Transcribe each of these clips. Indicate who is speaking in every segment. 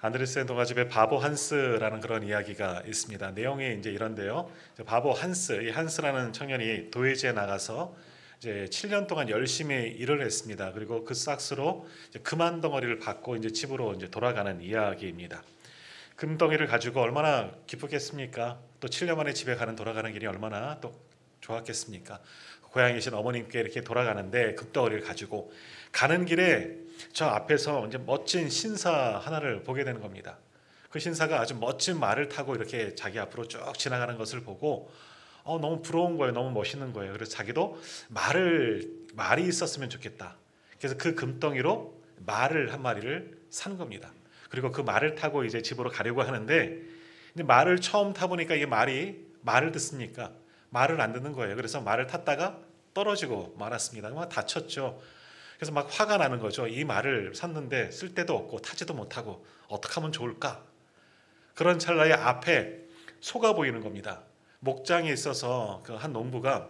Speaker 1: 안드레센 동화집에 바보 한스라는 그런 이야기가 있습니다. 내용이 이제 이런데요. 바보 한스, 이 한스라는 청년이 도예지에 나가서 이제 7년 동안 열심히 일을 했습니다. 그리고 그 싹스로 이제 금한 덩어리를 받고 이제 집으로 이제 돌아가는 이야기입니다. 금덩이를 가지고 얼마나 기쁘겠습니까? 또 7년 만에 집에 돌아가는 길이 얼마나 또 좋았겠습니까? 고향에 계신 어머님께 이렇게 돌아가는데 금덩어리를 가지고 가는 길에 저 앞에서 이제 멋진 신사 하나를 보게 되는 겁니다. 그 신사가 아주 멋진 말을 타고 이렇게 자기 앞으로 쭉 지나가는 것을 보고 너무 부러운 거예요. 너무 멋있는 거예요. 그래서 자기도 말이 있었으면 좋겠다. 그래서 그 금덩이로 말을 한 마리를 산 겁니다. 그리고 그 말을 타고 이제 집으로 가려고 하는데 말을 처음 타보니까 이게 말을 듣습니까? 말을 안 듣는 거예요. 그래서 말을 탔다가 떨어지고 말았습니다. 막 다쳤죠. 그래서 막 화가 나는 거죠. 이 말을 샀는데 쓸 데도 없고 타지도 못하고 어떻게 하면 좋을까? 그런 찰나에 앞에 소가 보이는 겁니다. 목장에 있어서 그 한 농부가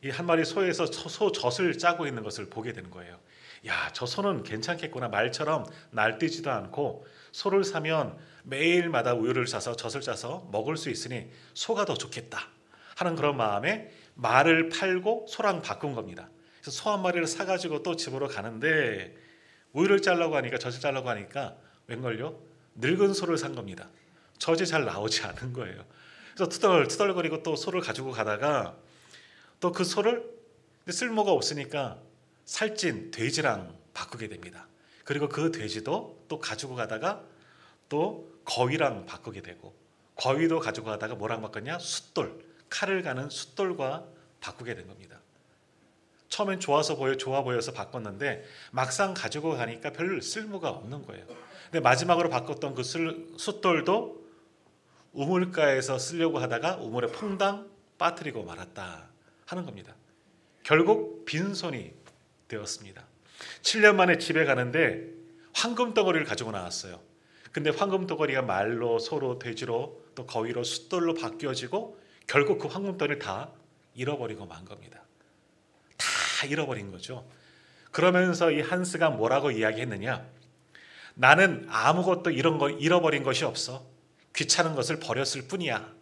Speaker 1: 이 한 마리 소에서 소 젖을 짜고 있는 것을 보게 되는 거예요. 야, 저 소는 괜찮겠구나. 말처럼 날뛰지도 않고 소를 사면 매일마다 우유를 사서 젖을 짜서 먹을 수 있으니 소가 더 좋겠다 하는 그런 마음에 말을 팔고 소랑 바꾼 겁니다. 그래서 소 한 마리를 사가지고 또 집으로 가는데 우유를 짜려고 하니까 젖을 짜려고 하니까 웬걸요? 늙은 소를 산 겁니다. 젖이 잘 나오지 않은 거예요. 그래서 투덜투덜거리고 또 소를 가지고 가다가 또 그 소를 쓸모가 없으니까 살찐 돼지랑 바꾸게 됩니다. 그리고 그 돼지도 또 가지고 가다가 또 거위랑 바꾸게 되고 거위도 가지고 가다가 뭐랑 바꿨냐? 숫돌, 칼을 가는 숫돌과 바꾸게 된 겁니다. 처음엔 좋아 보여서 바꿨는데 막상 가지고 가니까 별 쓸모가 없는 거예요. 근데 마지막으로 바꿨던 그 숫돌도 우물가에서 쓰려고 하다가 우물에 퐁당 빠뜨리고 말았다 하는 겁니다. 결국 빈손이 되었습니다. 7년 만에 집에 가는데 황금 덩어리를 가지고 나왔어요. 근데 황금 덩어리가 말로, 소로, 돼지로, 또 거위로, 숫돌로 바뀌어지고 결국 그 황금 덩어리를 다 잃어버리고 만 겁니다. 다 잃어버린 거죠. 그러면서 이 한스가 뭐라고 이야기했느냐? 나는 아무것도 잃어버린 것이 없어. 귀찮은 것을 버렸을 뿐이야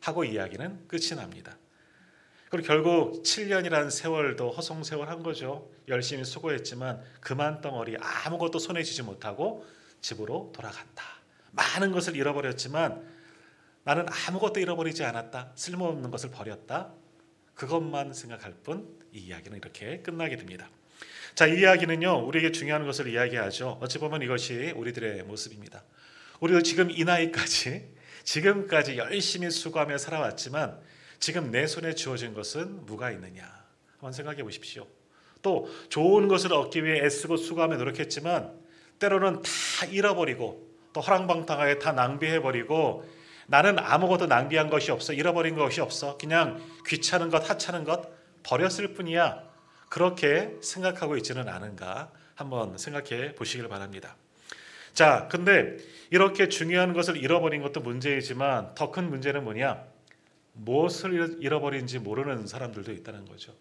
Speaker 1: 하고 이야기는 끝이 납니다. 그리고 결국 7년이라는 세월도 허송세월한 거죠. 열심히 수고했지만 금한 덩어리 아무것도 손에 쥐지 못하고 집으로 돌아간다. 많은 것을 잃어버렸지만 나는 아무것도 잃어버리지 않았다. 쓸모없는 것을 버렸다. 그것만 생각할 뿐 이 이야기는 이렇게 끝나게 됩니다. 자, 이 이야기는요, 우리에게 중요한 것을 이야기하죠. 어찌 보면 이것이 우리들의 모습입니다. 우리도 지금 이 나이까지 지금까지 열심히 수고하며 살아왔지만 지금 내 손에 주어진 것은 뭐가 있느냐 한번 생각해 보십시오. 또 좋은 것을 얻기 위해 애쓰고 수고하며 노력했지만 때로는 다 잃어버리고 또 허랑방탕하게 다 낭비해버리고 나는 아무것도 낭비한 것이 없어, 잃어버린 것이 없어, 그냥 귀찮은 것 하찮은 것 버렸을 뿐이야, 그렇게 생각하고 있지는 않은가 한번 생각해 보시길 바랍니다. 자, 근데 이렇게 중요한 것을 잃어버린 것도 문제이지만 더 큰 문제는 뭐냐? 무엇을 잃어버린지 모르는 사람들도 있다는 거죠.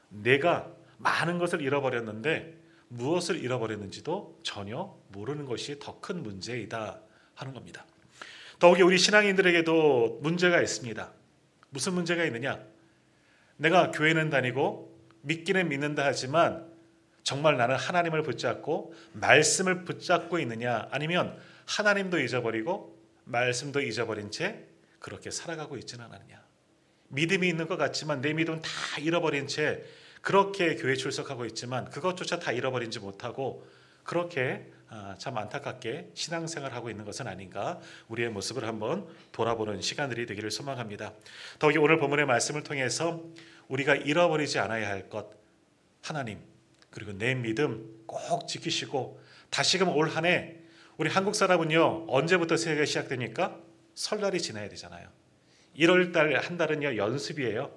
Speaker 1: 내가 많은 것을 잃어버렸는데 무엇을 잃어버렸는지도 전혀 모르는 것이 더 큰 문제이다 하는 겁니다. 더욱이 우리 신앙인들에게도 문제가 있습니다. 무슨 문제가 있느냐? 내가 교회는 다니고 믿기는 믿는다 하지만 정말 나는 하나님을 붙잡고 말씀을 붙잡고 있느냐, 아니면 하나님도 잊어버리고 말씀도 잊어버린 채 그렇게 살아가고 있지는 않느냐. 믿음이 있는 것 같지만 내 믿음 다 잃어버린 채 그렇게 교회 출석하고 있지만 그것조차 다 잃어버리지 못하고 그렇게 참 안타깝게 신앙생활하고 있는 것은 아닌가, 우리의 모습을 한번 돌아보는 시간들이 되기를 소망합니다. 더욱이 오늘 본문의 말씀을 통해서 우리가 잃어버리지 않아야 할 것, 하나님 그리고 내 믿음 꼭 지키시고, 다시금 올 한 해 우리 한국 사람은요, 언제부터 새해가 시작됩니까? 설날이 지나야 되잖아요. 1월달 한 달은요 연습이에요.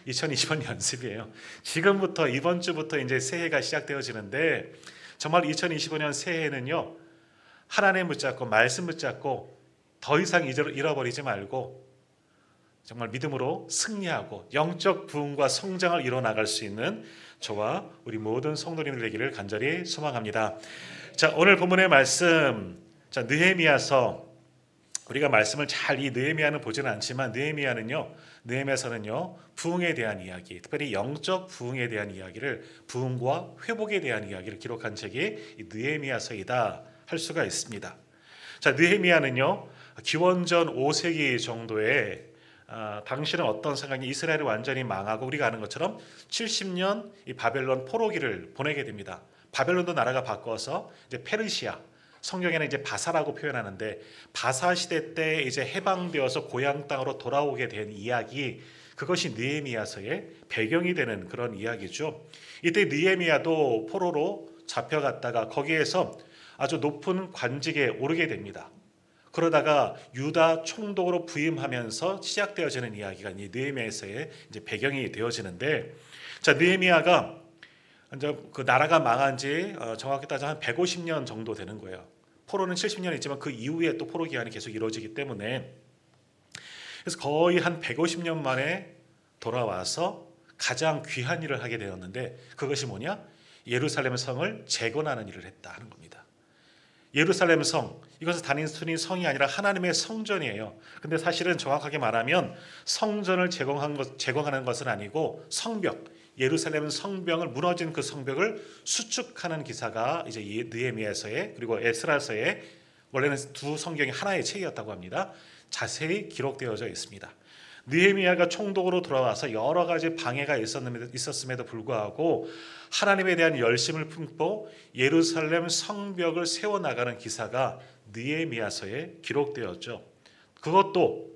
Speaker 1: 2020년 연습이에요. 지금부터 이번 주부터 이제 새해가 시작되어지는데 정말 2025년 새해에는요, 하나님 붙잡고 말씀 붙잡고 더 이상 잃어버리지 말고 정말 믿음으로 승리하고 영적 부흥과 성장을 이뤄나갈 수 있는 저와 우리 모든 성도님들 되기를 간절히 소망합니다. 자, 오늘 본문의 말씀 자, 느헤미야서 우리가 말씀을 잘 이 느헤미야는 보지는 않지만 느헤미야서는요 부흥에 대한 이야기, 특별히 영적 부흥에 대한 이야기를 부흥과 회복에 대한 이야기를 기록한 책이 이 느헤미야서이다 할 수가 있습니다. 자, 느헤미야는요 기원전 5세기 정도에 당시는 어떤 상황이 이스라엘이 완전히 망하고 우리가 아는 것처럼 70년 이 바벨론 포로기를 보내게 됩니다. 바벨론도 나라가 바꿔서 이제 페르시아, 성경에는 이제 바사라고 표현하는데 바사 시대 때 이제 해방되어서 고향 땅으로 돌아오게 된 이야기, 그것이 느헤미야서의 배경이 되는 그런 이야기죠. 이때 느헤미야도 포로로 잡혀갔다가 거기에서 아주 높은 관직에 오르게 됩니다. 그러다가 유다 총독으로 부임하면서 시작되어지는 이야기가 이 느헤미야서의 이제 배경이 되어지는데, 자, 느헤미야가 이제 그 나라가 망한 지 정확히 따져 한 150년 정도 되는 거예요. 포로는 70년 있지만 그 이후에 또 포로 기한이 계속 이루어지기 때문에, 그래서 거의 한 150년 만에 돌아와서 가장 귀한 일을 하게 되었는데, 그것이 뭐냐? 예루살렘 성을 재건하는 일을 했다 하는 겁니다. 예루살렘 성, 이것은 단순히 성이 아니라 하나님의 성전이에요. 근데 사실은 정확하게 말하면 성전을 제공하는 것은 아니고 성벽, 예루살렘 성벽을, 무너진 그 성벽을 수축하는 기사가 이제 느헤미야서에 그리고 에스라서에, 원래는 두 성경이 하나의 책이었다고 합니다, 자세히 기록되어져 있습니다. 느헤미야가 총독으로 돌아와서 여러 가지 방해가 있었음에도 불구하고 하나님에 대한 열심을 품고 예루살렘 성벽을 세워나가는 기사가 느헤미야서에 기록되었죠. 그것도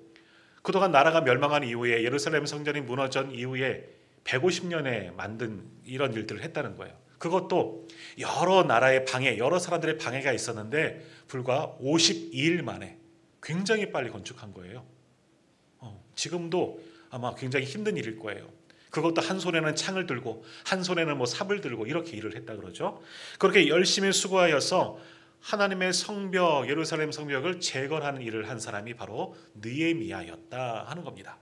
Speaker 1: 그동안 나라가 멸망한 이후에, 예루살렘 성전이 무너진 이후에 150년에 만든 이런 일들을 했다는 거예요. 그것도 여러 나라의 방해, 여러 사람들의 방해가 있었는데 불과 52일 만에 굉장히 빨리 건축한 거예요. 지금도 아마 굉장히 힘든 일일 거예요. 그것도 한 손에는 창을 들고 한 손에는 뭐 삽을 들고 이렇게 일을 했다 그러죠. 그렇게 열심히 수고하여서 하나님의 성벽, 예루살렘 성벽을 재건하는 일을 한 사람이 바로 느헤미야였다 하는 겁니다.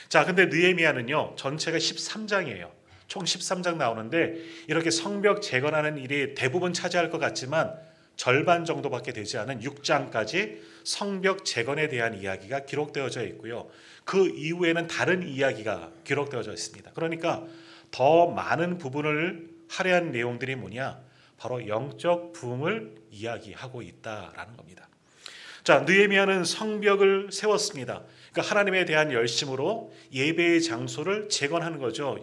Speaker 1: 자, 근데 느헤미야는요 전체가 13장이에요. 총 13장 나오는데 이렇게 성벽 재건하는 일이 대부분 차지할 것 같지만 절반 정도밖에 되지 않은 6장까지 성벽 재건에 대한 이야기가 기록되어져 있고요. 그 이후에는 다른 이야기가 기록되어져 있습니다. 그러니까 더 많은 부분을 할애한 내용들이 뭐냐? 바로 영적 부흥을 이야기하고 있다라는 겁니다. 자, 느헤미야는 성벽을 세웠습니다. 그러니까 하나님에 대한 열심으로 예배의 장소를 재건하는 거죠.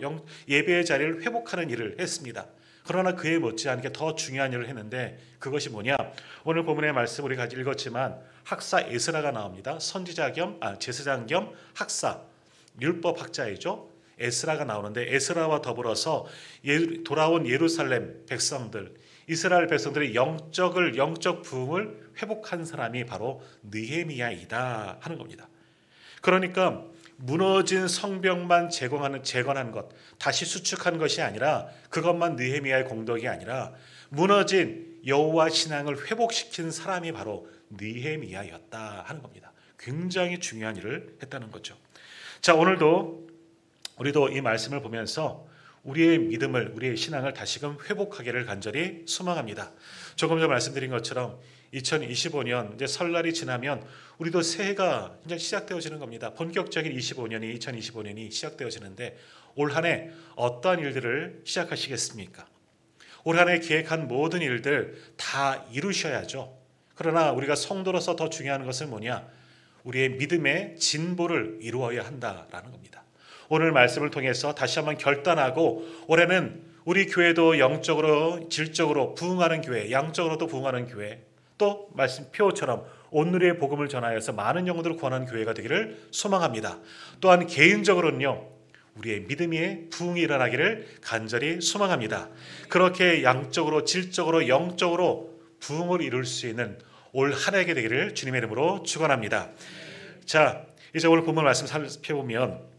Speaker 1: 예배의 자리를 회복하는 일을 했습니다. 그러나 그에 못지않게 더 중요한 일을 했는데, 그것이 뭐냐? 오늘 본문의 말씀 우리가 읽었지만 학사 에스라가 나옵니다. 선지자 겸 제사장 겸 학사, 율법 학자이죠. 에스라가 나오는데, 에스라와 더불어서 돌아온 예루살렘 백성들, 이스라엘 백성들의 영적 부흥을 회복한 사람이 바로 느헤미야이다 하는 겁니다. 그러니까 무너진 성벽만 재건한 것, 다시 수축한 것이 아니라, 그것만 느헤미야의 공덕이 아니라 무너진 여호와 신앙을 회복시킨 사람이 바로 느헤미야였다 하는 겁니다. 굉장히 중요한 일을 했다는 거죠. 자, 오늘도 우리도 이 말씀을 보면서 우리의 믿음을, 우리의 신앙을 다시금 회복하기를 간절히 소망합니다. 조금 전 말씀드린 것처럼 2025년 이제 설날이 지나면 우리도 새해가 이제 시작되어지는 겁니다. 본격적인 2025년이 시작되어지는데, 올 한 해 어떠한 일들을 시작하시겠습니까? 올 한 해 계획한 모든 일들 다 이루셔야죠. 그러나 우리가 성도로서 더 중요한 것은 뭐냐? 우리의 믿음의 진보를 이루어야 한다라는 겁니다. 오늘 말씀을 통해서 다시 한번 결단하고, 올해는 우리 교회도 영적으로 질적으로 부흥하는 교회, 양적으로도 부흥하는 교회, 또 말씀표처럼 온누리의 복음을 전하여서 많은 영혼들을 구원하는 교회가 되기를 소망합니다. 또한 개인적으로는요, 우리의 믿음의 부흥이 일어나기를 간절히 소망합니다. 그렇게 양적으로 질적으로 영적으로 부흥을 이룰 수 있는 올 한 해가 되기를 주님의 이름으로 축원합니다. 자, 이제 오늘 본문 말씀 살펴보면,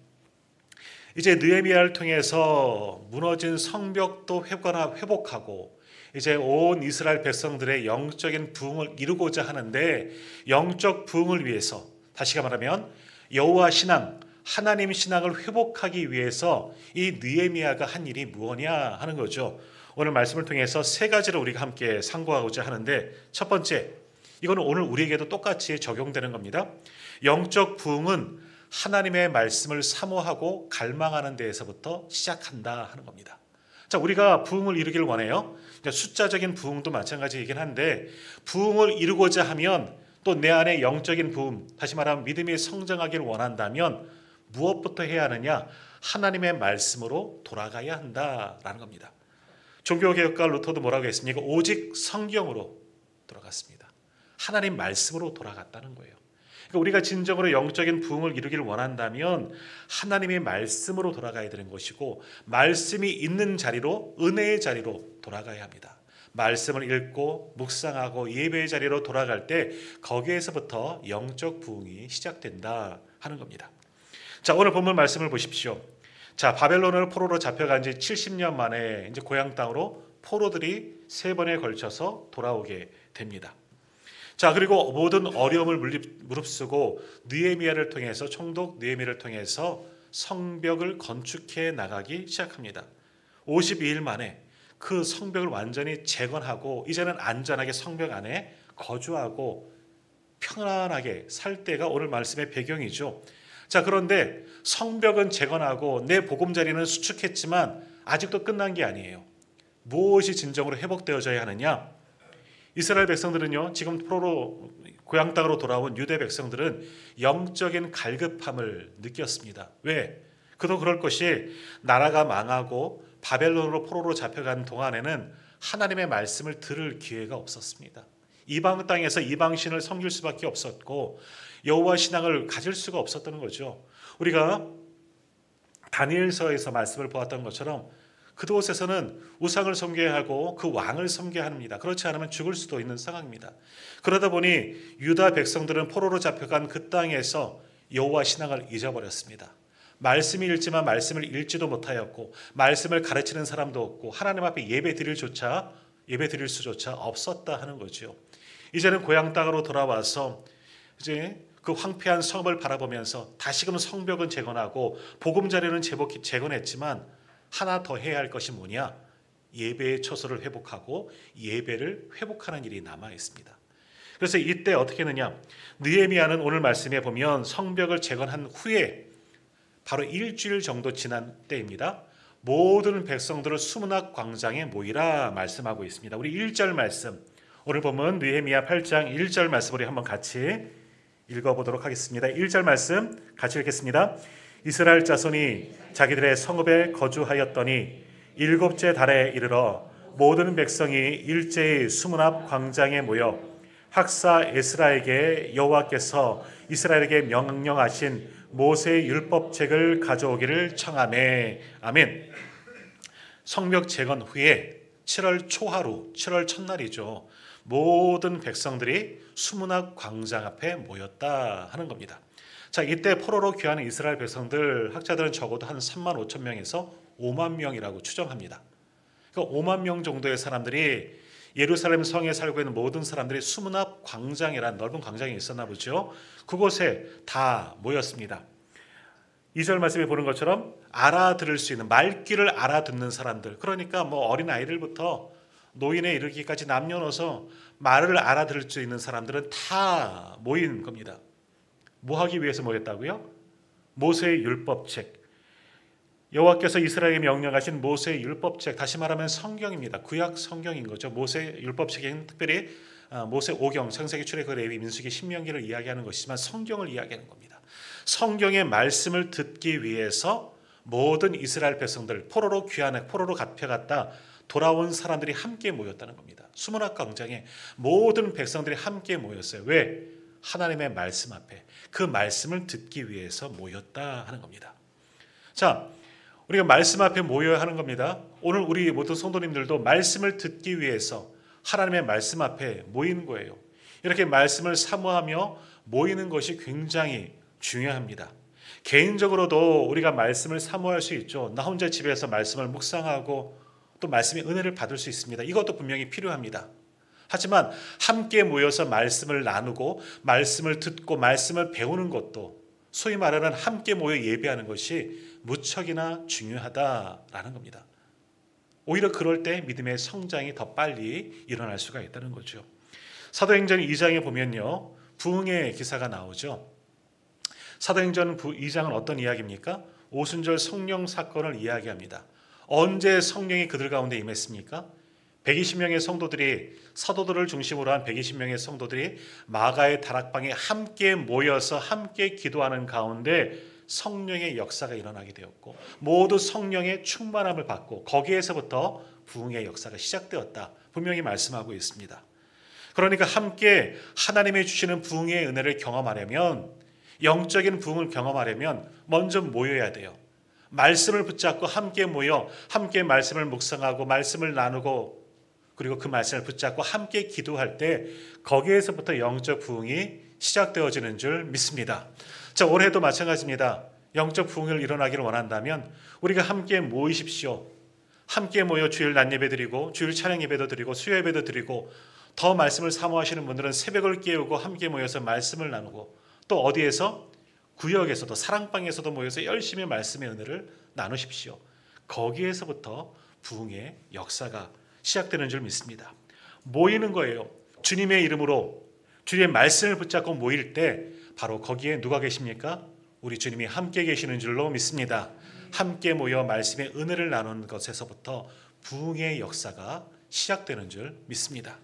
Speaker 1: 이제 느헤미야를 통해서 무너진 성벽도 회복하고 이제 온 이스라엘 백성들의 영적인 부흥을 이루고자 하는데, 영적 부흥을 위해서, 다시가 말하면 여호와 신앙, 하나님 신앙을 회복하기 위해서 이 느헤미야가 한 일이 무엇이냐 하는 거죠. 오늘 말씀을 통해서 세 가지를 우리가 함께 상고하고자 하는데, 첫 번째, 이거는 오늘 우리에게도 똑같이 적용되는 겁니다. 영적 부흥은 하나님의 말씀을 사모하고 갈망하는 데에서부터 시작한다 하는 겁니다. 자, 우리가 부흥을 이루기를 원해요. 숫자적인 부흥도 마찬가지이긴 한데 부흥을 이루고자 하면 또 내 안에 영적인 부흥, 다시 말하면 믿음이 성장하기를 원한다면 무엇부터 해야 하느냐? 하나님의 말씀으로 돌아가야 한다라는 겁니다. 종교개혁가 루터도 뭐라고 했습니까? 오직 성경으로 돌아갔습니다. 하나님 말씀으로 돌아갔다는 거예요. 그러니까 우리가 진정으로 영적인 부흥을 이루기를 원한다면 하나님의 말씀으로 돌아가야 되는 것이고 말씀이 있는 자리로 은혜의 자리로 돌아가야 합니다. 말씀을 읽고 묵상하고 예배의 자리로 돌아갈 때 거기에서부터 영적 부흥이 시작된다 하는 겁니다. 자, 오늘 본문 말씀을 보십시오. 자, 바벨론을 포로로 잡혀간 지 70년 만에 이제 고향 땅으로 포로들이 3번에 걸쳐서 돌아오게 됩니다. 자, 그리고 모든 어려움을 무릅쓰고 느헤미야를 통해서 총독 느헤미야를 통해서 성벽을 건축해 나가기 시작합니다. 52일 만에 그 성벽을 완전히 재건하고 이제는 안전하게 성벽 안에 거주하고 편안하게 살 때가 오늘 말씀의 배경이죠. 자, 그런데 성벽은 재건하고 내 보금자리는 수축했지만 아직도 끝난 게 아니에요. 무엇이 진정으로 회복되어져야 하느냐? 이스라엘 백성들은요, 지금 포로로 고향 땅으로 돌아온 유대 백성들은 영적인 갈급함을 느꼈습니다. 왜? 그도 그럴 것이 나라가 망하고 바벨론으로 포로로 잡혀간 동안에는 하나님의 말씀을 들을 기회가 없었습니다. 이방 땅에서 이방신을 섬길 수밖에 없었고 여호와 신앙을 가질 수가 없었다는 거죠. 우리가 다니엘서에서 말씀을 보았던 것처럼 그곳에서는 우상을 섬겨야 하고 그 왕을 섬겨야 합니다. 그렇지 않으면 죽을 수도 있는 상황입니다. 그러다 보니 유다 백성들은 포로로 잡혀간 그 땅에서 여호와 신앙을 잊어버렸습니다. 말씀이 읽지만 말씀을 읽지도 못하였고 말씀을 가르치는 사람도 없고 하나님 앞에 예배 드릴 수조차 없었다 하는 거죠. 이제는 고향 땅으로 돌아와서 이제 그 황폐한 성을 바라보면서 다시금 성벽은 재건하고 보금자리는 재건했지만 하나 더 해야 할 것이 뭐냐? 예배의 처소를 회복하고 예배를 회복하는 일이 남아 있습니다. 그래서 이때 어떻게 했느냐? 느헤미야는 오늘 말씀에 보면 성벽을 재건한 후에 바로 일주일 정도 지난 때입니다. 모든 백성들을 수문학 광장에 모이라 말씀하고 있습니다. 우리 1절 말씀, 오늘 보면 느헤미야 8장 1절 말씀을 한번 같이 읽어보도록 하겠습니다. 1절 말씀 같이 읽겠습니다. 이스라엘 자손이 자기들의 성읍에 거주하였더니 7째 달에 이르러 모든 백성이 일제히 수문 앞 광장에 모여 학사 에스라에게 여호와께서 이스라엘에게 명령하신 모세의 율법책을 가져오기를 청하매. 아멘. 성벽 재건 후에 7월 초하루, 7월 첫날이죠. 모든 백성들이 수문학 광장 앞에 모였다 하는 겁니다. 자, 이때 포로로 귀환한 이스라엘 백성들 학자들은 적어도 한 3만 5천 명에서 5만 명이라고 추정합니다. 그러니까 5만 명 정도의 사람들이 예루살렘 성에 살고 있는 모든 사람들이 수문앞 광장이란 넓은 광장이 있었나 보죠. 그곳에 다 모였습니다. 2절 말씀에 보는 것처럼 알아들을 수 있는 말귀를 알아듣는 사람들, 그러니까 뭐 어린 아이들부터 노인에 이르기까지 남녀노소 말을 알아들을 수 있는 사람들은 다 모인 겁니다. 뭐 하기 위해서 모였다고요? 모세의 율법책, 여호와께서 이스라엘에게 명령하신 모세의 율법책, 다시 말하면 성경입니다. 구약 성경인 거죠. 모세의 율법책에는 특별히 모세 오경, 창세기, 출애굽, 레위, 민수기, 신명기를 이야기하는 것이지만 성경을 이야기하는 겁니다. 성경의 말씀을 듣기 위해서 모든 이스라엘 백성들, 포로로 귀환해 포로로 잡혀갔다 돌아온 사람들이 함께 모였다는 겁니다. 수문학 광장에 모든 백성들이 함께 모였어요. 왜? 하나님의 말씀 앞에 그 말씀을 듣기 위해서 모였다 하는 겁니다. 자, 우리가 말씀 앞에 모여야 하는 겁니다. 오늘 우리 모든 성도님들도 말씀을 듣기 위해서 하나님의 말씀 앞에 모이는 거예요. 이렇게 말씀을 사모하며 모이는 것이 굉장히 중요합니다. 개인적으로도 우리가 말씀을 사모할 수 있죠. 나 혼자 집에서 말씀을 묵상하고 또 말씀의 은혜를 받을 수 있습니다. 이것도 분명히 필요합니다. 하지만 함께 모여서 말씀을 나누고 말씀을 듣고 말씀을 배우는 것도, 소위 말하는 함께 모여 예배하는 것이 무척이나 중요하다라는 겁니다. 오히려 그럴 때 믿음의 성장이 더 빨리 일어날 수가 있다는 거죠. 사도행전 2장에 보면요, 부흥의 기사가 나오죠. 사도행전 2장은 어떤 이야기입니까? 오순절 성령 사건을 이야기합니다. 언제 성령이 그들 가운데 임했습니까? 120명의 성도들이, 사도들을 중심으로 한 120명의 성도들이 마가의 다락방에 함께 모여서 함께 기도하는 가운데 성령의 역사가 일어나게 되었고, 모두 성령의 충만함을 받고 거기에서부터 부흥의 역사가 시작되었다, 분명히 말씀하고 있습니다. 그러니까 함께 하나님이 주시는 부흥의 은혜를 경험하려면, 영적인 부흥을 경험하려면 먼저 모여야 돼요. 말씀을 붙잡고 함께 모여 함께 말씀을 묵상하고 말씀을 나누고, 그리고 그 말씀을 붙잡고 함께 기도할 때 거기에서부터 영적 부흥이 시작되어지는 줄 믿습니다. 자, 올해도 마찬가지입니다. 영적 부흥을 일어나기를 원한다면 우리가 함께 모이십시오. 함께 모여 주일 낮 예배 드리고, 주일 찬양 예배도 드리고, 수요 예배도 드리고, 더 말씀을 사모하시는 분들은 새벽을 깨우고 함께 모여서 말씀을 나누고, 또 어디에서? 구역에서도, 사랑방에서도 모여서 열심히 말씀의 은혜를 나누십시오. 거기에서부터 부흥의 역사가 시작되는 줄 믿습니다. 모이는 거예요. 주님의 이름으로 주님의 말씀을 붙잡고 모일 때 바로 거기에 누가 계십니까? 우리 주님이 함께 계시는 줄로 믿습니다. 함께 모여 말씀의 은혜를 나누는 것에서부터 부흥의 역사가 시작되는 줄 믿습니다.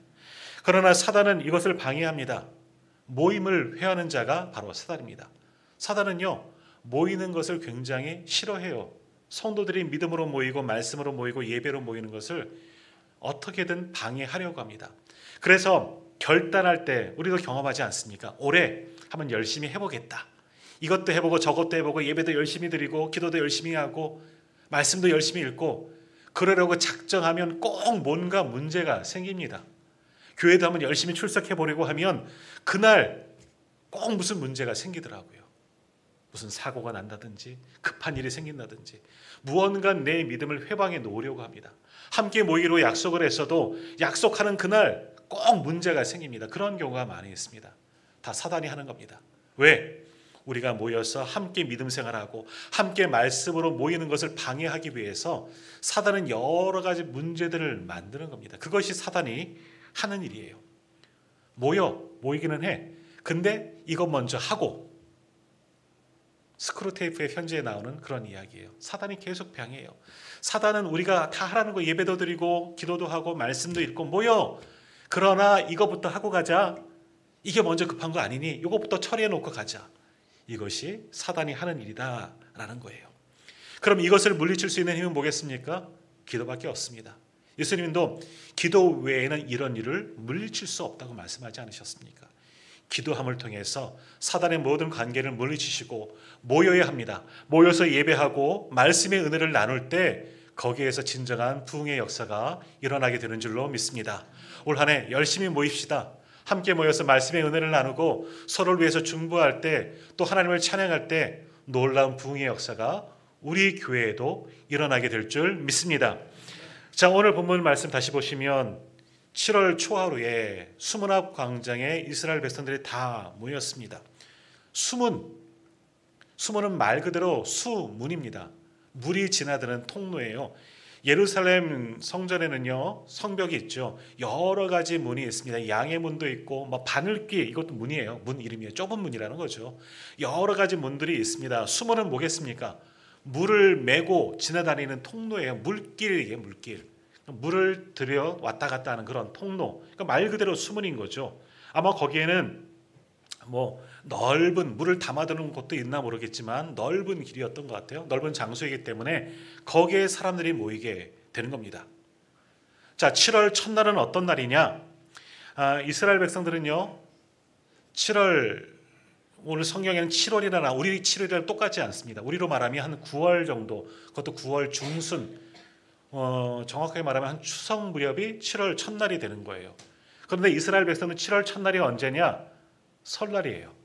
Speaker 1: 그러나 사단은 이것을 방해합니다. 모임을 회하는 자가 바로 사단입니다. 사단은요, 모이는 것을 굉장히 싫어해요. 성도들이 믿음으로 모이고 말씀으로 모이고 예배로 모이는 것을 어떻게든 방해하려고 합니다. 그래서 결단할 때 우리도 경험하지 않습니까? 올해 한번 열심히 해보겠다. 이것도 해보고 저것도 해보고 예배도 열심히 드리고 기도도 열심히 하고 말씀도 열심히 읽고, 그러려고 작정하면 꼭 뭔가 문제가 생깁니다. 교회도 한번 열심히 출석해보려고 하면 그날 꼭 무슨 문제가 생기더라고요. 무슨 사고가 난다든지 급한 일이 생긴다든지 무언가 내 믿음을 회방해 놓으려고 합니다. 함께 모이기로 약속을 했어도 약속하는 그날 꼭 문제가 생깁니다. 그런 경우가 많이 있습니다. 다 사단이 하는 겁니다. 왜? 우리가 모여서 함께 믿음 생활하고 함께 말씀으로 모이는 것을 방해하기 위해서 사단은 여러 가지 문제들을 만드는 겁니다. 그것이 사단이 하는 일이에요. 모이기는 해. 근데 이것 먼저 하고, 스크루테이프의 편지에 나오는 그런 이야기예요. 사단이 계속 방해해요. 사단은 우리가 다 하라는 거 예배도 드리고 기도도 하고 말씀도 읽고 모여. 그러나 이거부터 하고 가자. 이게 먼저 급한 거 아니니? 이거부터 처리해 놓고 가자. 이것이 사단이 하는 일이다라는 거예요. 그럼 이것을 물리칠 수 있는 힘은 뭐겠습니까? 기도밖에 없습니다. 예수님도 기도 외에는 이런 일을 물리칠 수 없다고 말씀하지 않으셨습니까? 기도함을 통해서 사단의 모든 관계를 물리치시고 모여야 합니다. 모여서 예배하고 말씀의 은혜를 나눌 때 거기에서 진정한 부흥의 역사가 일어나게 되는 줄로 믿습니다. 올 한 해 열심히 모입시다. 함께 모여서 말씀의 은혜를 나누고 서로를 위해서 중보할 때, 또 하나님을 찬양할 때 놀라운 부흥의 역사가 우리 교회에도 일어나게 될 줄 믿습니다. 자, 오늘 본문 말씀 다시 보시면 7월 초하루에 수문 앞 광장에 이스라엘 백성들이 다 모였습니다. 수문은 말 그대로 수문입니다. 물이 지나드는 통로예요. 예루살렘 성전에는요, 성벽이 있죠. 여러 가지 문이 있습니다. 양의 문도 있고, 바늘귀, 이것도 문이에요. 문 이름이에요. 좁은 문이라는 거죠. 여러 가지 문들이 있습니다. 수문은 뭐겠습니까? 물을 메고 지나다니는 통로예요. 물길이에요. 물길. 물을 들여 왔다 갔다 하는 그런 통로. 그러니까 말 그대로 수문인 거죠. 아마 거기에는 넓은 물을 담아두는 곳도 있나 모르겠지만 넓은 길이었던 것 같아요. 넓은 장소이기 때문에 거기에 사람들이 모이게 되는 겁니다. 자, 7월 첫날은 어떤 날이냐? 이스라엘 백성들은요, 7월, 오늘 성경에는 7월이나 우리 7월이랑 똑같지 않습니다. 우리로 말하면 한 9월 정도, 그것도 9월 중순, 정확하게 말하면 한 추석 무렵이 7월 첫날이 되는 거예요. 그런데 이스라엘 백성은 7월 첫날이 언제냐? 설날이에요.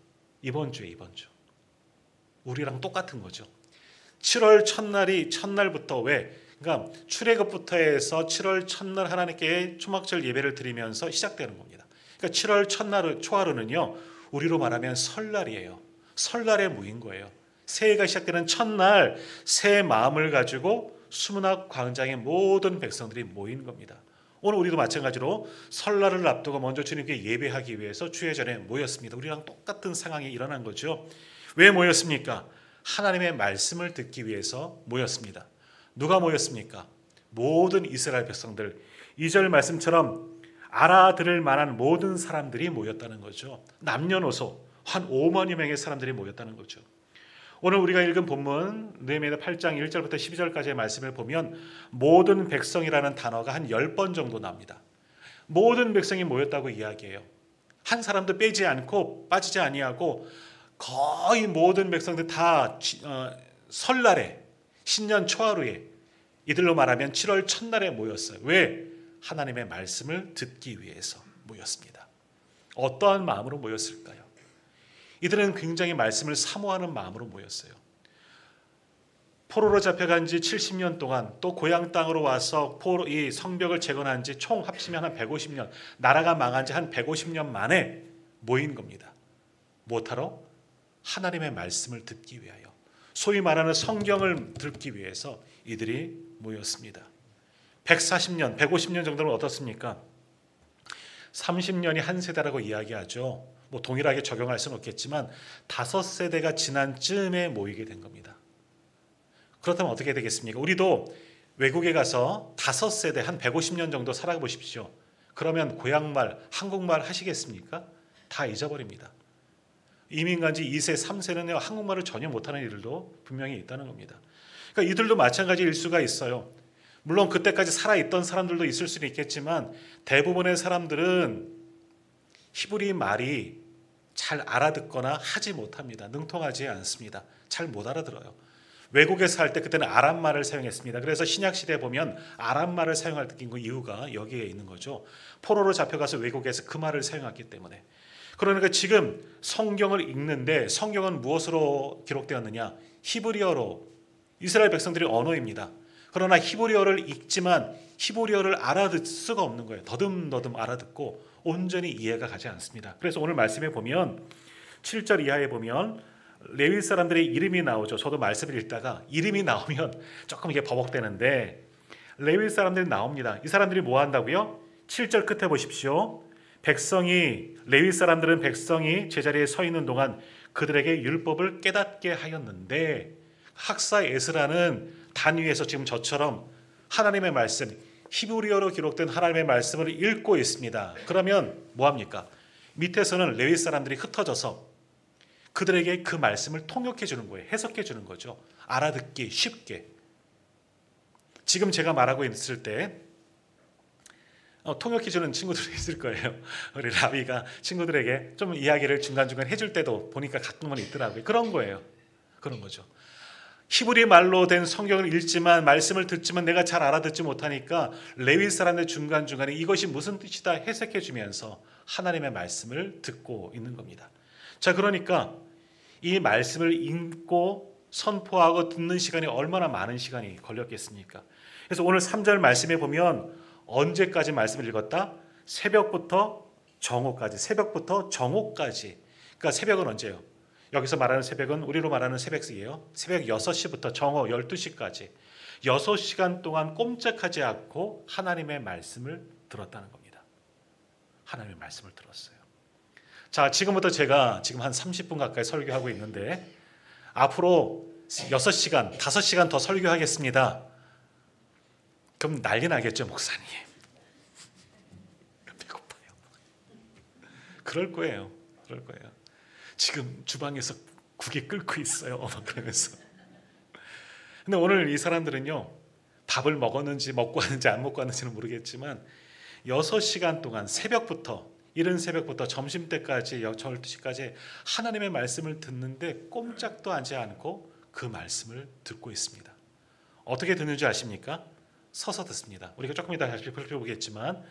Speaker 1: 이번 주. 우리랑 똑같은 거죠. 7월 첫날부터 왜? 그러니까 출애굽부터 해서 7월 첫날 하나님께 초막절 예배를 드리면서 시작되는 겁니다. 그러니까 7월 첫날 초하루는요, 우리로 말하면 설날이에요. 설날에 모인 거예요. 새해가 시작되는 첫날 새 마음을 가지고 수문 앞 광장에 모든 백성들이 모인 겁니다. 오늘 우리도 마찬가지로 설날을 앞두고 먼저 주님께 예배하기 위해서 주의 전에 모였습니다. 우리랑 똑같은 상황이 일어난 거죠. 왜 모였습니까? 하나님의 말씀을 듣기 위해서 모였습니다. 누가 모였습니까? 모든 이스라엘 백성들. 2절 말씀처럼 알아들을 만한 모든 사람들이 모였다는 거죠. 남녀노소 한 5만여 명의 사람들이 모였다는 거죠. 오늘 우리가 읽은 본문 느헤미야 8장 1절부터 12절까지의 말씀을 보면 모든 백성이라는 단어가 한 10번 정도 나옵니다. 모든 백성이 모였다고 이야기해요. 한 사람도 빼지 않고 빠지지 아니하고 거의 모든 백성들 다 설날에 신년 초하루에 이들로 말하면 7월 첫날에 모였어요. 왜? 하나님의 말씀을 듣기 위해서 모였습니다. 어떠한 마음으로 모였을까요? 이들은 굉장히 말씀을 사모하는 마음으로 모였어요. 포로로 잡혀간 지 70년 동안 또 고향 땅으로 와서 이 성벽을 재건한 지 총 합치면 한 150년, 나라가 망한 지 한 150년 만에 모인 겁니다. 뭐하러? 하나님의 말씀을 듣기 위하여, 소위 말하는 성경을 듣기 위해서 이들이 모였습니다. 140년, 150년 정도는 어떻습니까? 30년이 한 세대라고 이야기하죠. 뭐 동일하게 적용할 수는 없겠지만 5세대가 지난 쯤에 모이게 된 겁니다. 그렇다면 어떻게 되겠습니까? 우리도 외국에 가서 5세대 한 150년 정도 살아보십시오. 그러면 고향말, 한국말 하시겠습니까? 다 잊어버립니다. 이민 간 지 2세, 3세는 한국말을 전혀 못하는 이들도 분명히 있다는 겁니다. 그러니까 이들도 마찬가지일 수가 있어요. 물론 그때까지 살아있던 사람들도 있을 수는 있겠지만 대부분의 사람들은 히브리 말이 잘 알아듣거나 하지 못합니다. 능통하지 않습니다. 잘 못 알아들어요. 외국에 살 때 그때는 아람말을 사용했습니다. 그래서 신약시대에 보면 아람말을 사용할 이유가 여기에 있는 거죠. 포로로 잡혀가서 외국에서 그 말을 사용했기 때문에. 그러니까 지금 성경을 읽는데 성경은 무엇으로 기록되었느냐? 히브리어로. 이스라엘 백성들의 언어입니다. 그러나 히브리어를 읽지만 히브리어를 알아듣을 수가 없는 거예요. 더듬더듬 알아듣고 온전히 이해가 가지 않습니다. 그래서 오늘 말씀에 보면 7절 이하에 보면 레위 사람들의 이름이 나오죠. 저도 말씀을 읽다가 이름이 나오면 조금 이게 버벅대는데 레위 사람들이 나옵니다. 이 사람들이 뭐 한다고요? 7절 끝에 보십시오. 레위 사람들은 백성이 제자리에 서 있는 동안 그들에게 율법을 깨닫게 하였는데, 학사 에스라는 단위에서 지금 저처럼 하나님의 말씀, 히브리어로 기록된 하나님의 말씀을 읽고 있습니다. 그러면 뭐합니까? 밑에서는 레위 사람들이 흩어져서 그들에게 그 말씀을 통역해 주는 거예요. 해석해 주는 거죠. 알아듣기 쉽게. 지금 제가 말하고 있을 때 통역해 주는 친구들이 있을 거예요. 우리 라비가 친구들에게 좀 이야기를 중간중간 해줄 때도 보니까 가끔은 있더라고요. 그런 거예요. 그런 거죠. 히브리 말로 된 성경을 읽지만 말씀을 듣지만 내가 잘 알아듣지 못하니까 레위 사람들 중간중간에 이것이 무슨 뜻이다 해석해 주면서 하나님의 말씀을 듣고 있는 겁니다. 자, 그러니까 이 말씀을 읽고 선포하고 듣는 시간이 얼마나 많은 시간이 걸렸겠습니까? 그래서 오늘 3절 말씀에 보면 언제까지 말씀을 읽었다? 새벽부터 정오까지. 새벽부터 정오까지. 그러니까 새벽은 언제예요? 여기서 말하는 새벽은 우리로 말하는 새벽이에요. 새벽 6시부터 정오 12시까지 6시간 동안 꼼짝하지 않고 하나님의 말씀을 들었다는 겁니다. 하나님의 말씀을 들었어요. 자, 지금부터 제가 지금 한 30분 가까이 설교하고 있는데 앞으로 6시간, 5시간 더 설교하겠습니다. 그럼 난리 나겠죠, 목사님. 배고파요. 그럴 거예요. 지금 주방에서 국이 끓고 있어요. 막 그러면서. 근데 오늘 이 사람들은요, 밥을 먹었는지 먹고 왔는지 안 먹고 왔는지는 모르겠지만 6시간 동안 이른 새벽부터 점심때까지 12시까지 하나님의 말씀을 듣는데 꼼짝도 하지 않고 그 말씀을 듣고 있습니다. 어떻게 듣는지 아십니까? 서서 듣습니다. 우리가 조금 이따 다시 살펴보겠지만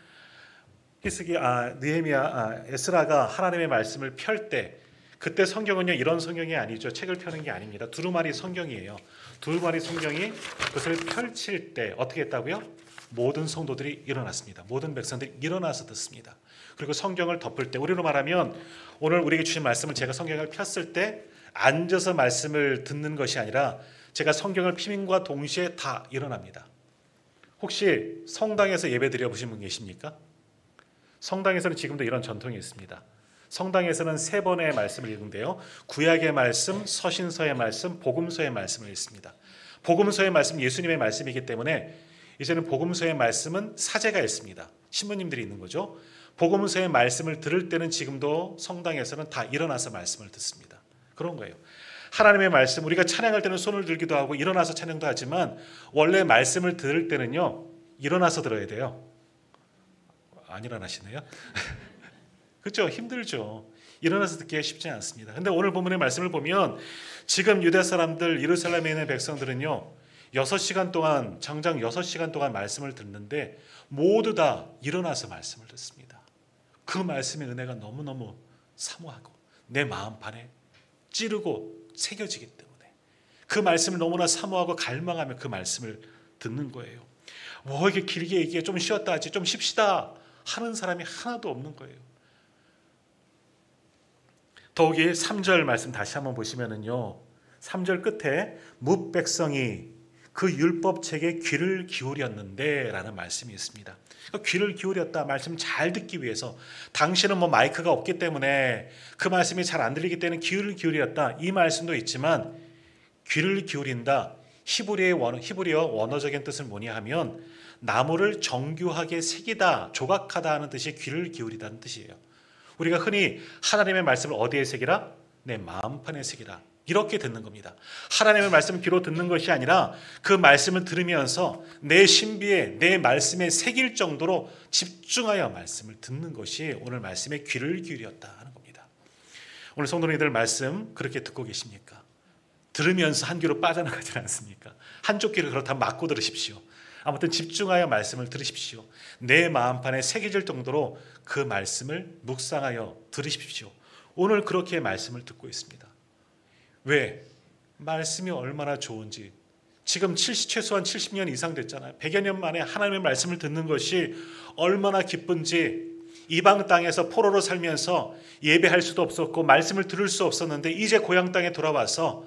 Speaker 1: 느헤미야, 에스라가 하나님의 말씀을 펼 때 그때 성경은요 이런 성경이 아니죠. 책을 펴는 게 아닙니다. 두루마리 성경이에요. 두루마리 성경이 그것을 펼칠 때 어떻게 했다고요? 모든 성도들이 일어났습니다. 모든 백성들이 일어나서 듣습니다. 그리고 성경을 덮을 때 우리로 말하면 오늘 우리에게 주신 말씀을 제가 성경을 폈을 때 앉아서 말씀을 듣는 것이 아니라 제가 성경을 피민과 동시에 다 일어납니다. 혹시 성당에서 예배 드려보신 분 계십니까? 성당에서는 지금도 이런 전통이 있습니다. 성당에서는 세 번의 말씀을 읽는데요. 구약의 말씀, 서신서의 말씀, 복음서의 말씀을 읽습니다. 복음서의 말씀 예수님의 말씀이기 때문에 이제는 복음서의 말씀은 사제가 있습니다. 신부님들이 있는 거죠. 복음서의 말씀을 들을 때는 지금도 성당에서는 다 일어나서 말씀을 듣습니다. 그런 거예요. 하나님의 말씀, 우리가 찬양할 때는 손을 들기도 하고 일어나서 찬양도 하지만 원래 말씀을 들을 때는요, 일어나서 들어야 돼요. 안 일어나시네요. 그렇죠? 힘들죠. 일어나서 듣기가 쉽지 않습니다. 근데 오늘 본문의 말씀을 보면 지금 유대 사람들, 예루살렘에 있는 백성들은요, 6시간 동안, 장장 6시간 동안 말씀을 듣는데 모두 다 일어나서 말씀을 듣습니다. 그 말씀의 은혜가 너무너무 사모하고 내 마음판에 찌르고 새겨지기 때문에 그 말씀을 너무나 사모하고 갈망하며 그 말씀을 듣는 거예요. 뭐 이렇게 길게 얘기해, 좀 쉬었다 하지, 좀 쉽시다 하는 사람이 하나도 없는 거예요. 더욱이 3절 말씀 다시 한번 보시면은요, 3절 끝에 뭇 백성이 그 율법책에 귀를 기울였는데 라는 말씀이 있습니다. 그러니까 귀를 기울였다, 말씀 잘 듣기 위해서. 당시에는 뭐 마이크가 없기 때문에 그 말씀이 잘 안 들리기 때문에 귀를 기울였다, 이 말씀도 있지만 귀를 기울인다, 히브리어 원어적인 뜻은 뭐냐 하면 나무를 정교하게 새기다, 조각하다 하는 뜻이 귀를 기울이다는 뜻이에요. 우리가 흔히 하나님의 말씀을 어디에 새기라? 내 마음판에 새기라, 이렇게 듣는 겁니다. 하나님의 말씀을 귀로 듣는 것이 아니라 그 말씀을 들으면서 내 신비에, 내 말씀에 새길 정도로 집중하여 말씀을 듣는 것이 오늘 말씀에 귀를 기울였다 하는 겁니다. 오늘 성도님들 말씀 그렇게 듣고 계십니까? 들으면서 한 귀로 빠져나가지 않습니까? 한쪽 귀를 그렇다면 막고 들으십시오. 아무튼 집중하여 말씀을 들으십시오. 내 마음판에 새겨질 정도로 그 말씀을 묵상하여 들으십시오. 오늘 그렇게 말씀을 듣고 있습니다. 왜? 말씀이 얼마나 좋은지. 지금 최소한 70년 이상 됐잖아요. 100여 년 만에 하나님의 말씀을 듣는 것이 얼마나 기쁜지. 이방 땅에서 포로로 살면서 예배할 수도 없었고 말씀을 들을 수 없었는데 이제 고향 땅에 돌아와서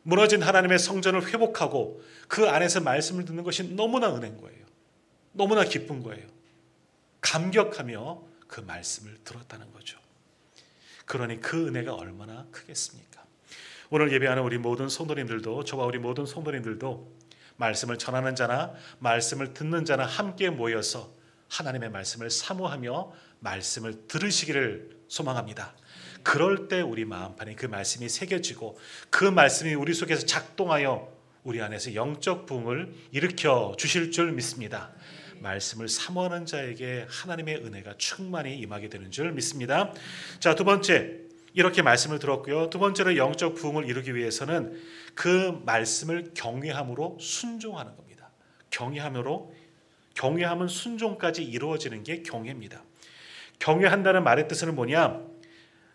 Speaker 1: 무너진 하나님의 성전을 회복하고 그 안에서 말씀을 듣는 것이 너무나 은혜인 거예요. 너무나 기쁜 거예요. 감격하며 그 말씀을 들었다는 거죠. 그러니 그 은혜가 얼마나 크겠습니까? 오늘 예배하는 우리 모든 성도님들도, 저와 우리 모든 성도님들도 말씀을 전하는 자나 말씀을 듣는 자나 함께 모여서 하나님의 말씀을 사모하며 말씀을 들으시기를 소망합니다. 그럴 때 우리 마음판에 그 말씀이 새겨지고 그 말씀이 우리 속에서 작동하여 우리 안에서 영적 부흥을 일으켜 주실 줄 믿습니다. 말씀을 사모하는 자에게 하나님의 은혜가 충만히 임하게 되는 줄 믿습니다. 자, 두 번째, 이렇게 말씀을 들었고요. 두 번째로 영적 부흥을 이루기 위해서는 그 말씀을 경외함으로 순종하는 겁니다. 경외함은 순종까지 이루어지는 게 경외입니다. 경외한다는 말의 뜻은 뭐냐?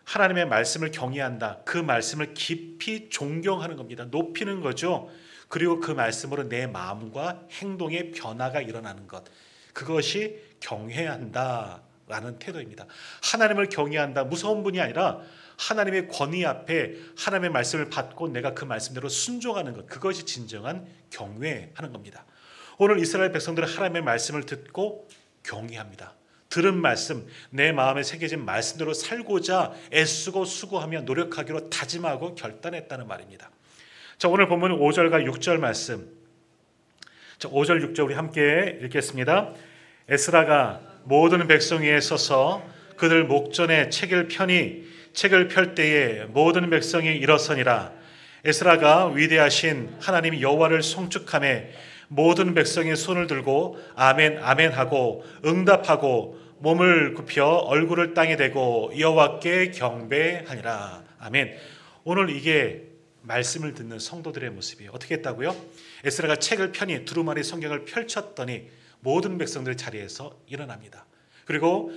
Speaker 1: 하나님의 말씀을 경외한다. 그 말씀을 깊이 존경하는 겁니다. 높이는 거죠. 그리고 그 말씀으로 내 마음과 행동의 변화가 일어나는 것. 그것이 경외한다라는 태도입니다. 하나님을 경외한다. 무서운 분이 아니라 하나님의 권위 앞에 하나님의 말씀을 받고 내가 그 말씀대로 순종하는 것. 그것이 진정한 경외하는 겁니다. 오늘 이스라엘 백성들은 하나님의 말씀을 듣고 경외합니다. 들은 말씀, 내 마음에 새겨진 말씀대로 살고자 애쓰고 수고하며 노력하기로 다짐하고 결단했다는 말입니다. 자, 오늘 본문 5절과 6절 말씀. 자, 5절 6절 우리 함께 읽겠습니다. 에스라가 모든 백성 위에 서서 그들 목전에 책을 펴니 책을 펼 때에 모든 백성이 일어서니라. 에스라가 위대하신 하나님 여호와를 송축하며 모든 백성이 손을 들고 아멘 아멘 하고 응답하고 몸을 굽혀 얼굴을 땅에 대고 여호와께 경배하니라. 아멘. 오늘 이게 말씀을 듣는 성도들의 모습이에요. 어떻게 했다고요? 에스라가 책을 펴니 두루마리 성경을 펼쳤더니 모든 백성들 자리에서 일어납니다. 그리고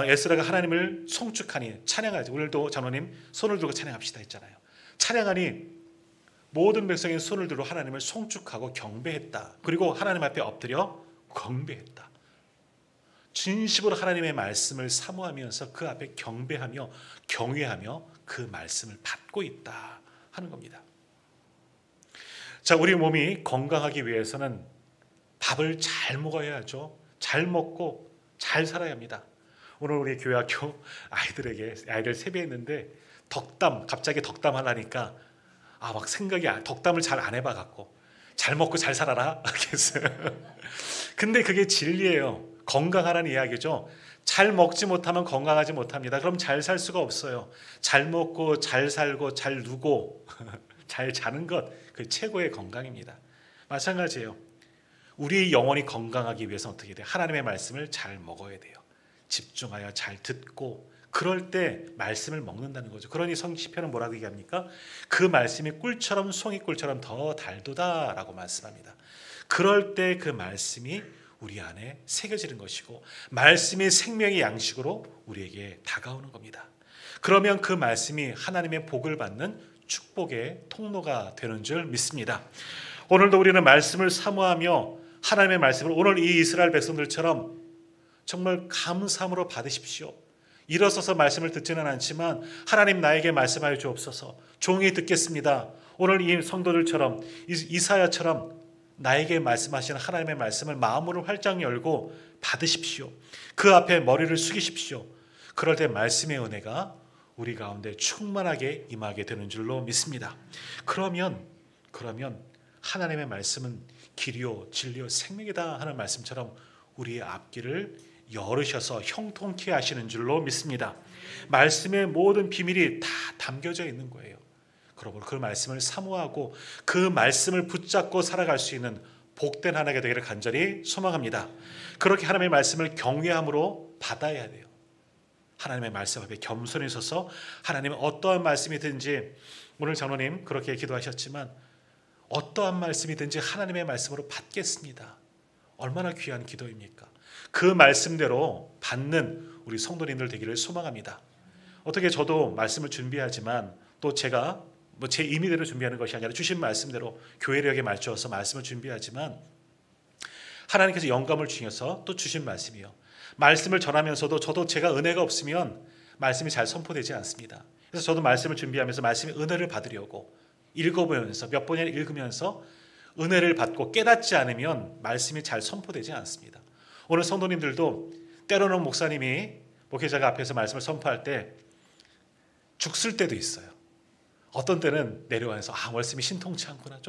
Speaker 1: 에스라가 하나님을 송축하니 찬양하지. 오늘도 장로님 손을 들고 찬양합시다 했잖아요. 찬양하니 모든 백성이 손을 들어 하나님을 송축하고 경배했다. 그리고 하나님 앞에 엎드려 경배했다. 진심으로 하나님의 말씀을 사모하면서 그 앞에 경배하며 경외하며 그 말씀을 받고 있다 하는 겁니다. 자, 우리 몸이 건강하기 위해서는 밥을 잘 먹어야 하죠. 잘 먹고 잘 살아야 합니다. 오늘 우리 교회학교 아이들 세배했는데 갑자기 덕담 하려니까 막 생각이 덕담을 잘 안 해봐 갖고 잘 먹고 잘 살아라 그랬어요. 근데 그게 진리예요. 건강하라는 이야기죠. 잘 먹지 못하면 건강하지 못합니다. 그럼 잘 살 수가 없어요. 잘 먹고 잘 살고 잘 누고 잘 자는 것, 그 최고의 건강입니다. 마찬가지예요. 우리 영혼이 건강하기 위해서 어떻게 돼요? 하나님의 말씀을 잘 먹어야 돼요. 집중하여 잘 듣고 그럴 때 말씀을 먹는다는 거죠. 그러니 시편은 뭐라고 얘기합니까? 그 말씀이 꿀처럼 송이꿀처럼 더 달도다라고 말씀합니다. 그럴 때 그 말씀이 우리 안에 새겨지는 것이고 말씀이 생명의 양식으로 우리에게 다가오는 겁니다. 그러면 그 말씀이 하나님의 복을 받는 축복의 통로가 되는 줄 믿습니다. 오늘도 우리는 말씀을 사모하며 하나님의 말씀을 오늘 이 이스라엘 백성들처럼 정말 감사함으로 받으십시오. 일어서서 말씀을 듣지는 않지만 하나님 나에게 말씀하여 주옵소서. 종이 듣겠습니다. 오늘 이 성도들처럼 이사야처럼 나에게 말씀하시는 하나님의 말씀을 마음으로 활짝 열고 받으십시오. 그 앞에 머리를 숙이십시오. 그럴 때 말씀의 은혜가 우리 가운데 충만하게 임하게 되는 줄로 믿습니다. 그러면 하나님의 말씀은 길이요 진리요 생명이다 하는 말씀처럼 우리의 앞길을 열으셔서 형통케 하시는 줄로 믿습니다. 말씀의 모든 비밀이 다 담겨져 있는 거예요. 그러므로 그 말씀을 사모하고 그 말씀을 붙잡고 살아갈 수 있는 복된 하나가 되기를 간절히 소망합니다. 그렇게 하나님의 말씀을 경외함으로 받아야 돼요. 하나님의 말씀 앞에 겸손히 서서 하나님은 어떠한 말씀이든지 오늘 장로님 그렇게 기도하셨지만 어떠한 말씀이든지 하나님의 말씀으로 받겠습니다. 얼마나 귀한 기도입니까? 그 말씀대로 받는 우리 성도님들 되기를 소망합니다. 어떻게 저도 말씀을 준비하지만 또 제가 제 임의대로 준비하는 것이 아니라 주신 말씀대로 교회력에 맞춰서 말씀을 준비하지만 하나님께서 영감을 주셔서 또 주신 말씀이요. 말씀을 전하면서도 저도 제가 은혜가 없으면 말씀이 잘 선포되지 않습니다. 그래서 저도 말씀을 준비하면서 말씀의 은혜를 받으려고 읽어보면서 몇 번이나 읽으면서 은혜를 받고 깨닫지 않으면 말씀이 잘 선포되지 않습니다. 오늘 성도님들도 때로는 목사님이 목회자가 앞에서 말씀을 선포할 때 죽을 때도 있어요. 어떤 때는 내려와서 말씀이 신통치 않구나.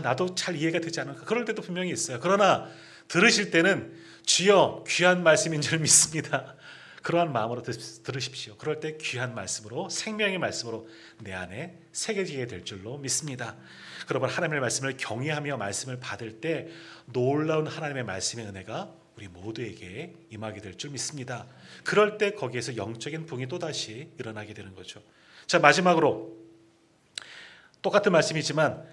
Speaker 1: 나도 잘 이해가 되지 않을까. 그럴 때도 분명히 있어요. 그러나 들으실 때는 주여 귀한 말씀인 줄 믿습니다. 그러한 마음으로 들으십시오. 그럴 때 귀한 말씀으로 생명의 말씀으로 내 안에 새겨지게 될 줄로 믿습니다. 그러면 하나님의 말씀을 경외하며 말씀을 받을 때 놀라운 하나님의 말씀의 은혜가 우리 모두에게 임하게 될 줄 믿습니다. 그럴 때 거기에서 영적인 부흥이 또다시 일어나게 되는 거죠. 자, 마지막으로 똑같은 말씀이지만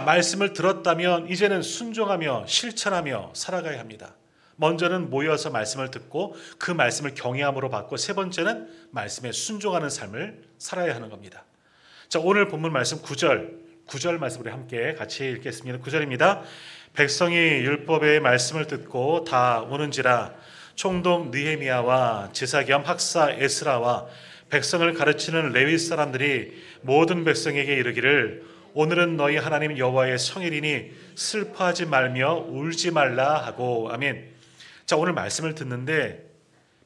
Speaker 1: 말씀을 들었다면 이제는 순종하며 실천하며 살아가야 합니다. 먼저는 모여서 말씀을 듣고 그 말씀을 경외함으로 받고 세 번째는 말씀에 순종하는 삶을 살아야 하는 겁니다. 자, 오늘 본문 말씀 9절 말씀으로 함께 같이 읽겠습니다. 9절입니다. 백성이 율법의 말씀을 듣고 다 오는지라 총독 느헤미야와 제사 겸 학사 에스라와 백성을 가르치는 레위 사람들이 모든 백성에게 이르기를 오늘은 너희 하나님 여호와의 성일이니 슬퍼하지 말며 울지 말라 하고 아멘. 자, 오늘 말씀을 듣는데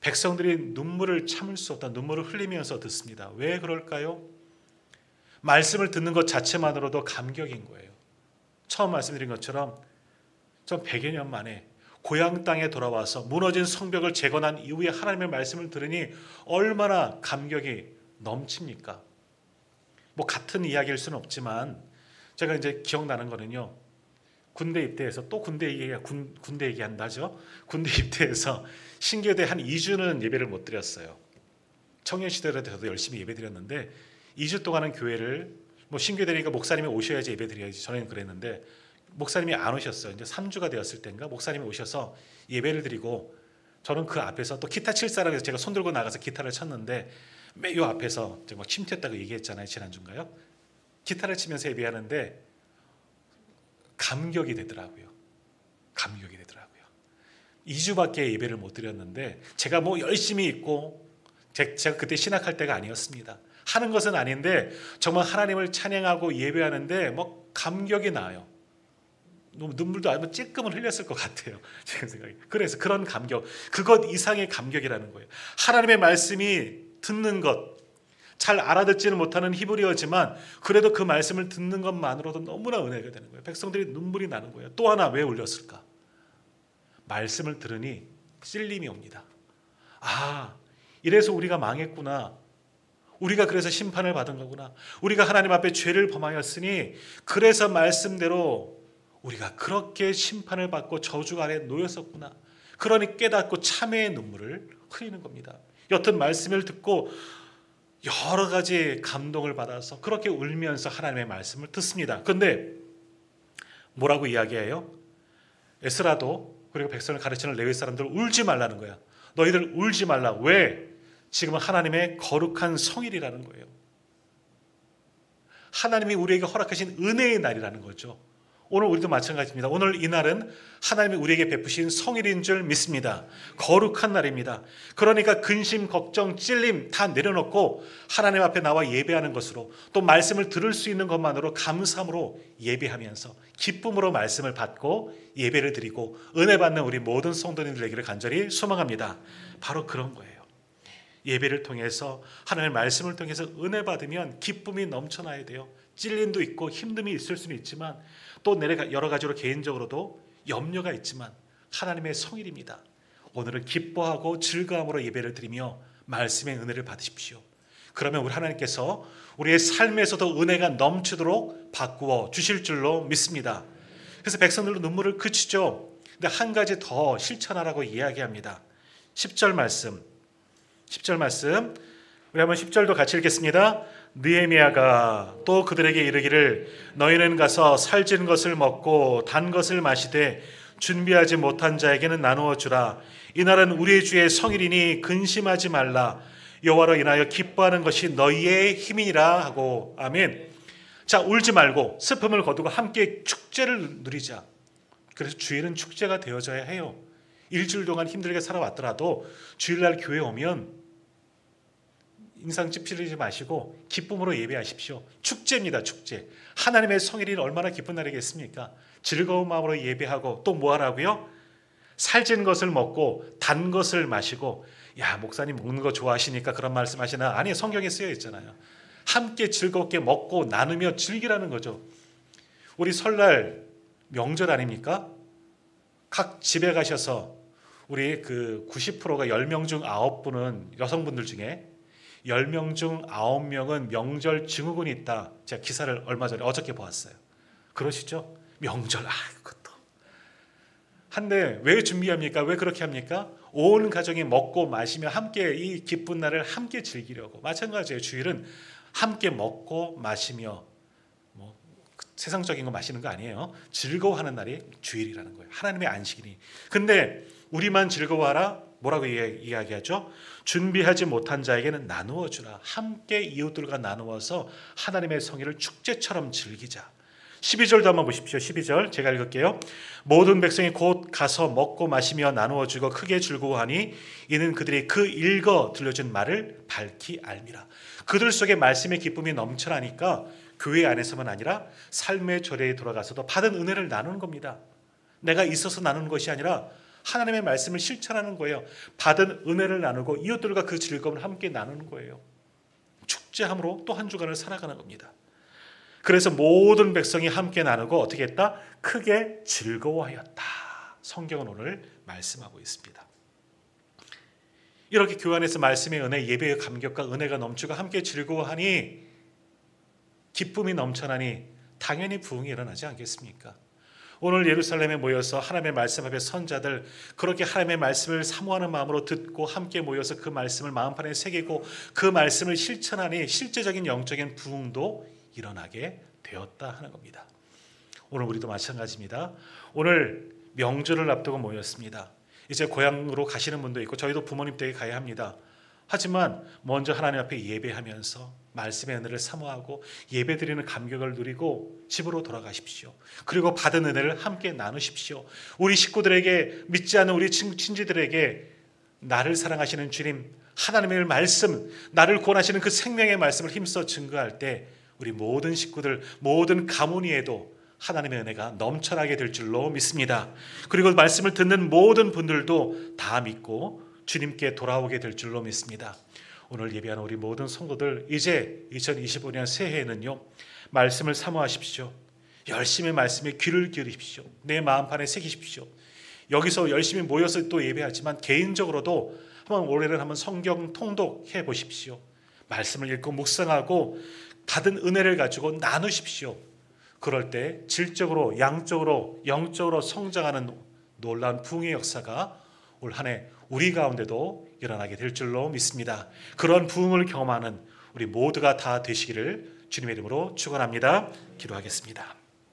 Speaker 1: 백성들이 눈물을 참을 수 없다. 눈물을 흘리면서 듣습니다. 왜 그럴까요? 말씀을 듣는 것 자체만으로도 감격인 거예요. 처음 말씀드린 것처럼 전 100여 년 만에 고향 땅에 돌아와서 무너진 성벽을 재건한 이후에 하나님의 말씀을 들으니 얼마나 감격이 넘칩니까? 같은 이야기일 수는 없지만 제가 이제 기억나는 거는요. 군대 입대해서 또 군대 얘기한다죠. 군대 입대해서 신교대 한 2주는 예배를 못 드렸어요. 청년 시절에도 저도 열심히 예배 드렸는데 2주 동안은 교회를 신교대니까 목사님이 오셔야지 예배 드려야지 저는 그랬는데 목사님이 안 오셨어요. 이제 3주가 되었을 때인가 목사님이 오셔서 예배를 드리고 저는 그 앞에서 또 기타 칠 사람에서 제가 손 들고 나가서 기타를 쳤는데 요 앞에서 제가 침튀었다고 얘기했잖아요. 지난주인가요? 기타를 치면서 예배하는데 감격이 되더라고요. 2주밖에 예배를 못 드렸는데 제가 열심히 있고 제가 그때 신학할 때가 아니었습니다. 하는 것은 아닌데 정말 하나님을 찬양하고 예배하는데 감격이 나요. 눈물도 아니면 찔끔은 흘렸을 것 같아요. 지금 생각이. 그래서 그런 감격, 그것 이상의 감격이라는 거예요. 하나님의 말씀이 듣는 것, 잘 알아듣지는 못하는 히브리어지만 그래도 그 말씀을 듣는 것만으로도 너무나 은혜가 되는 거예요. 백성들이 눈물이 나는 거예요. 또 하나 왜 울렸을까? 말씀을 들으니 찔림이 옵니다. 아, 이래서 우리가 망했구나. 우리가 그래서 심판을 받은 거구나. 우리가 하나님 앞에 죄를 범하였으니 그래서 말씀대로 우리가 그렇게 심판을 받고 저주 아래 놓였었구나. 그러니 깨닫고 참회의 눈물을 흘리는 겁니다. 여튼 말씀을 듣고 여러 가지 감동을 받아서 그렇게 울면서 하나님의 말씀을 듣습니다. 그런데 뭐라고 이야기해요? 에스라도 그리고 백성을 가르치는 레위 사람들 울지 말라는 거야. 너희들 울지 말라. 왜? 지금은 하나님의 거룩한 성일이라는 거예요. 하나님이 우리에게 허락하신 은혜의 날이라는 거죠. 오늘 우리도 마찬가지입니다. 오늘 이 날은 하나님이 우리에게 베푸신 성일인 줄 믿습니다. 거룩한 날입니다. 그러니까 근심, 걱정, 찔림 다 내려놓고 하나님 앞에 나와 예배하는 것으로 또 말씀을 들을 수 있는 것만으로 감사함으로 예배하면서 기쁨으로 말씀을 받고 예배를 드리고 은혜 받는 우리 모든 성도님들 되기를 간절히 소망합니다. 바로 그런 거예요. 예배를 통해서 하나님의 말씀을 통해서 은혜 받으면 기쁨이 넘쳐나야 돼요. 찔림도 있고 힘듦이 있을 수는 있지만 또 내가 여러 가지로 개인적으로도 염려가 있지만 하나님의 성일입니다. 오늘은 기뻐하고 즐거움으로 예배를 드리며 말씀의 은혜를 받으십시오. 그러면 우리 하나님께서 우리의 삶에서도 은혜가 넘치도록 바꾸어 주실 줄로 믿습니다. 그래서 백성들도 눈물을 그치죠. 근데 한 가지 더 실천하라고 이야기합니다. 10절 말씀 우리 한번 10절도 같이 읽겠습니다. 느헤미야가 또 그들에게 이르기를 너희는 가서 살찐 것을 먹고 단 것을 마시되 준비하지 못한 자에게는 나누어 주라. 이날은 우리의 주의 성일이니 근심하지 말라. 여호와로 인하여 기뻐하는 것이 너희의 힘이니라 하고. 아멘. 자, 울지 말고 슬픔을 거두고 함께 축제를 누리자. 그래서 주일은 축제가 되어져야 해요. 일주일 동안 힘들게 살아왔더라도 주일날 교회 오면 인상 찌푸리지 마시고 기쁨으로 예배하십시오. 축제입니다. 축제. 하나님의 성일이 얼마나 기쁜 날이겠습니까? 즐거운 마음으로 예배하고 또 뭐 하라고요? 살찐 것을 먹고 단 것을 마시고. 야, 목사님 먹는 거 좋아하시니까 그런 말씀하시나? 아니, 성경에 쓰여 있잖아요. 함께 즐겁게 먹고 나누며 즐기라는 거죠. 우리 설날 명절 아닙니까? 각 집에 가셔서 우리 그 90%가 10명 중 9분은 여성분들 중에 10명 중 9명은 명절 증후군이 있다. 제가 기사를 얼마 전에 어저께 보았어요. 그러시죠? 명절, 그것도. 한데 왜 준비합니까? 왜 그렇게 합니까? 온 가정이 먹고 마시며 함께 이 기쁜 날을 함께 즐기려고. 마찬가지예요. 주일은 함께 먹고 마시며 뭐 세상적인 거 마시는 거 아니에요. 즐거워하는 날이 주일이라는 거예요. 하나님의 안식이니. 근데 우리만 즐거워하라? 뭐라고 이야기하죠? 준비하지 못한 자에게는 나누어 주라. 함께 이웃들과 나누어서 하나님의 성일을 축제처럼 즐기자. 12절도 한번 보십시오. 12절 제가 읽을게요. 모든 백성이 곧 가서 먹고 마시며 나누어 주고 크게 즐거워하니 이는 그들이 그 읽어 들려준 말을 밝히 알미라. 그들 속에 말씀의 기쁨이 넘쳐나니까 교회 안에서만 아니라 삶의 조례에 돌아가서도 받은 은혜를 나누는 겁니다. 내가 있어서 나누는 것이 아니라 하나님의 말씀을 실천하는 거예요. 받은 은혜를 나누고 이웃들과 그 즐거움을 함께 나누는 거예요. 축제함으로 또 한 주간을 살아가는 겁니다. 그래서 모든 백성이 함께 나누고 어떻게 했다? 크게 즐거워하였다. 성경은 오늘 말씀하고 있습니다. 이렇게 교회 안에서 말씀의 은혜, 예배의 감격과 은혜가 넘치고 함께 즐거워하니 기쁨이 넘쳐나니 당연히 부흥이 일어나지 않겠습니까? 오늘 예루살렘에 모여서 하나님의 말씀 앞에 선자들 그렇게 하나님의 말씀을 사모하는 마음으로 듣고 함께 모여서 그 말씀을 마음판에 새기고 그 말씀을 실천하니 실제적인 영적인 부흥도 일어나게 되었다 하는 겁니다. 오늘 우리도 마찬가지입니다. 오늘 명절을 앞두고 모였습니다. 이제 고향으로 가시는 분도 있고 저희도 부모님 댁에 가야 합니다. 하지만 먼저 하나님 앞에 예배하면서 말씀의 은혜를 사모하고 예배드리는 감격을 누리고 집으로 돌아가십시오. 그리고 받은 은혜를 함께 나누십시오. 우리 식구들에게, 믿지 않는 우리 친지들에게 나를 사랑하시는 주님, 하나님의 말씀, 나를 구원하시는 그 생명의 말씀을 힘써 증거할 때 우리 모든 식구들, 모든 가문위에도 하나님의 은혜가 넘쳐나게 될 줄로 믿습니다. 그리고 말씀을 듣는 모든 분들도 다 믿고 주님께 돌아오게 될 줄로 믿습니다. 오늘 예배하는 우리 모든 성도들, 이제 2025년 새해에는요, 말씀을 사모하십시오. 열심히 말씀에 귀를 기울이십시오. 내 마음판에 새기십시오. 여기서 열심히 모여서 또 예배하지만 개인적으로도 올해는 한번 성경 통독해 보십시오. 말씀을 읽고 묵상하고 받은 은혜를 가지고 나누십시오. 그럴 때 질적으로, 양적으로, 영적으로 성장하는 놀라운 부흥의 역사가 올 한 해 우리 가운데도 일어나게 될 줄로 믿습니다. 그런 부흥을 경험하는 우리 모두가 다 되시기를 주님의 이름으로 축원합니다. 기도하겠습니다.